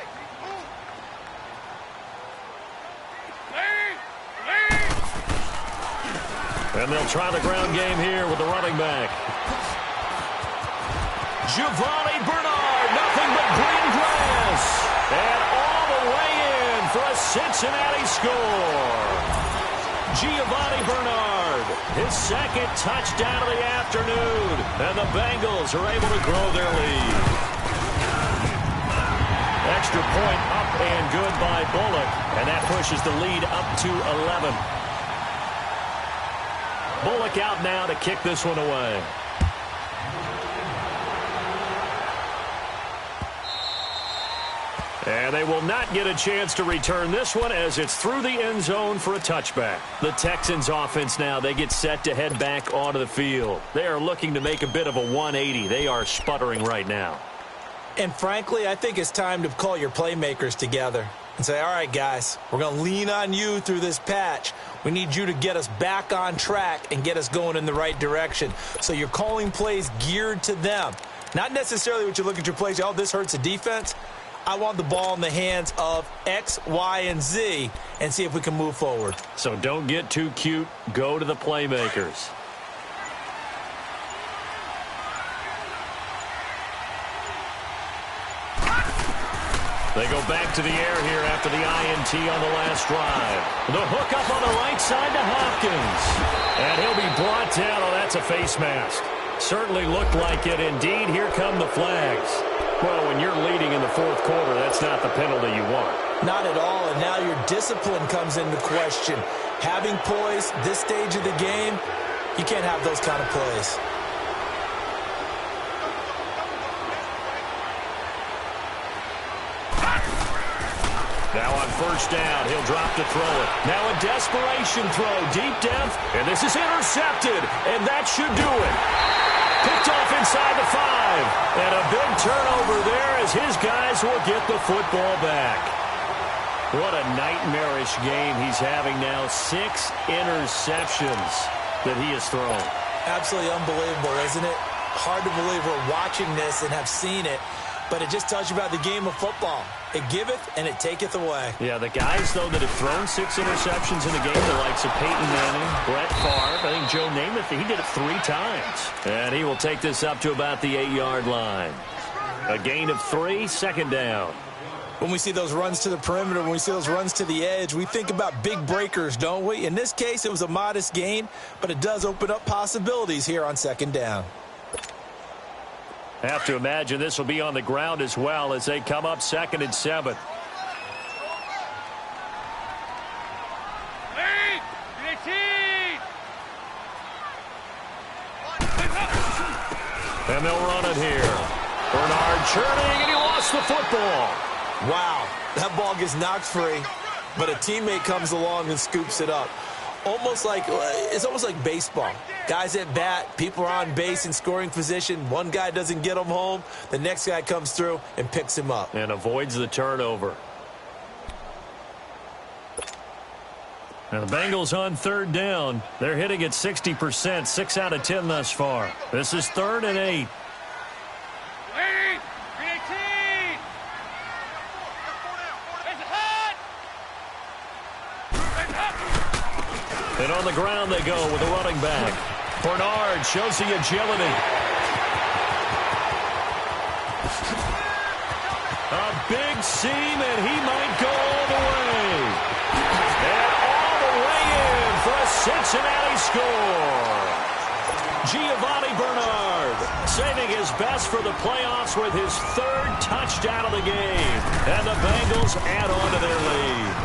And they'll try the ground game here with the running back. Giovanni Bernard, nothing but green grass. And all the way in for a Cincinnati score. Giovanni Bernard, his 2nd touchdown of the afternoon. And the Bengals are able to grow their lead. Extra point up and good by Bullock. And that pushes the lead up to 11. Bullock out now to kick this one away. And they will not get a chance to return this one as it's through the end zone for a touchback. The Texans offense now, they get set to head back onto the field. They are looking to make a bit of a 180. They are sputtering right now. And frankly, I think it's time to call your playmakers together and say, all right, guys, we're going to lean on you through this patch. We need you to get us back on track and get us going in the right direction. So you're calling plays geared to them. Not necessarily what you look at your plays, oh, this hurts the defense. I want the ball in the hands of X, Y, and Z and see if we can move forward. So don't get too cute. Go to the playmakers. They go back to the air here after the INT on the last drive. The hook up on the right side to Hopkins. And he'll be brought down. Oh, that's a face mask. Certainly looked like it. Indeed, here come the flags. Well, when you're leading in the 4th quarter, that's not the penalty you want. Not at all, and now your discipline comes into question. Having poise this stage of the game, you can't have those kind of plays. Now on first down, he'll drop to throw it. Now a desperation throw, deep depth, and this is intercepted, and that should do it. Picked off inside the 5, and a big turnover there as his guys will get the football back. What a nightmarish game he's having now. 6 interceptions that he has thrown. Absolutely unbelievable, isn't it? Hard to believe we're watching this and have seen it, but it just tells you about the game of football. It giveth and it taketh away. Yeah, the guys, though, that have thrown 6 interceptions in the game, the likes of Peyton Manning, Brett Favre, I think Joe Namath, he did it 3 times. And he will take this up to about the 8-yard line. A gain of 3, second down. When we see those runs to the perimeter, when we see those runs to the edge, we think about big breakers, don't we? In this case, it was a modest gain, but it does open up possibilities here on second down. Have to imagine this will be on the ground as well as they come up 2nd and 7. And they'll run it here. Bernard churning, and he lost the football. Wow, that ball gets knocked free, but a teammate comes along and scoops it up. It's almost like baseball. Guys at bat, people are on base in scoring position. One guy doesn't get him home. The next guy comes through and picks him up. And avoids the turnover. Now the Bengals on 3rd down. They're hitting at 60%, 6 out of 10 thus far. This is 3rd and 8. And on the ground they go with a running back. Bernard shows the agility. A big seam, and he might go all the way. And all the way in for a Cincinnati score. Giovanni Bernard saving his best for the playoffs with his 3rd touchdown of the game. And the Bengals add on to their lead.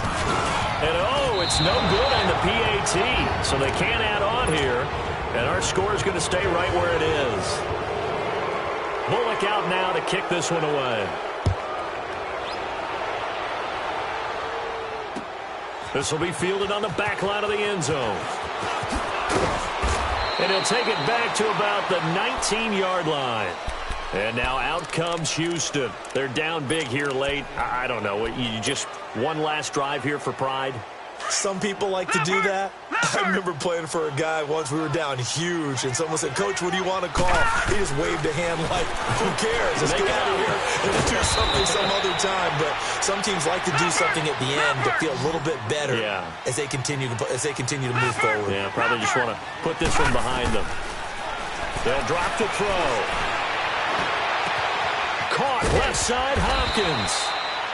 And it's no good on the PAT, so they can't add on here. And our score is going to stay right where it is. Bullock out now to kick this one away. This will be fielded on the back line of the end zone. And he'll take it back to about the 19-yard line. And now out comes Houston. They're down big here late. I don't know. You just one last drive here for pride? Some people like to do that. I remember playing for a guy once. We were down huge, and someone said, "Coach, what do you want to call?" He just waved a hand like, "Who cares? Let's get out of here and do something some other time." But some teams like to do something at the end to feel a little bit better as they continue to move forward. Yeah, probably just want to put this one behind them. They'll drop to throw. Caught left side, Hopkins.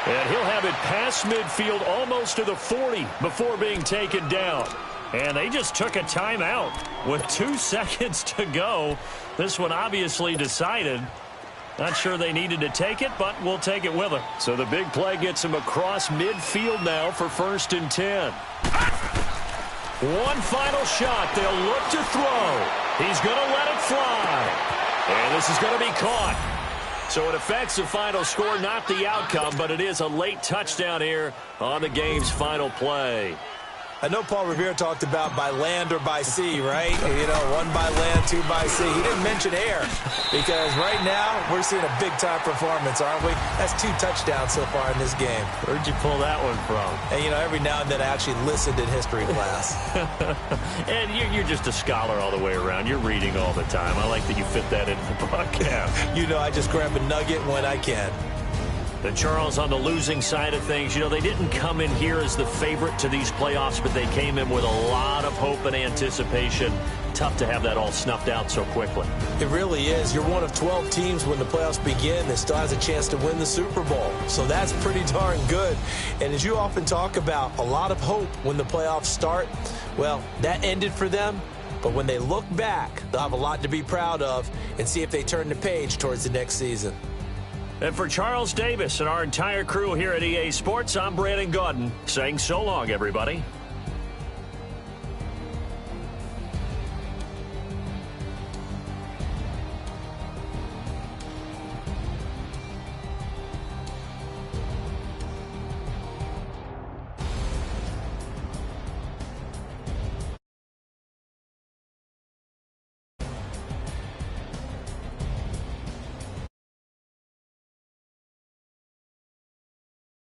And he'll have it past midfield almost to the 40 before being taken down. And they just took a timeout with 2 seconds to go. This one obviously decided. Not sure they needed to take it, but we'll take it with them. So the big play gets him across midfield now for 1st and 10. One final shot. They'll look to throw. He's going to let it fly. And this is going to be caught. So it affects the final score, not the outcome, but it is a late touchdown here on the game's final play. I know Paul Revere talked about by land or by sea, right? You know, 1 by land, 2 by sea. He didn't mention air because right now we're seeing a big-time performance, aren't we? That's 2 touchdowns so far in this game. Where'd you pull that one from? And, you know, every now and then I actually listened in history class. And you're just a scholar all the way around. You're reading all the time. I like that you fit that into the podcast. You know, I just grab a nugget when I can. The Charles on the losing side of things, you know, they didn't come in here as the favorite to these playoffs, but they came in with a lot of hope and anticipation. Tough to have that all snuffed out so quickly. It really is. You're one of 12 teams when the playoffs begin that still has a chance to win the Super Bowl. So that's pretty darn good. And as you often talk about, a lot of hope when the playoffs start. Well, that ended for them. But when they look back, they'll have a lot to be proud of and see if they turn the page towards the next season. And for Charles Davis and our entire crew here at EA Sports, I'm Brandon Gaudin saying so long, everybody.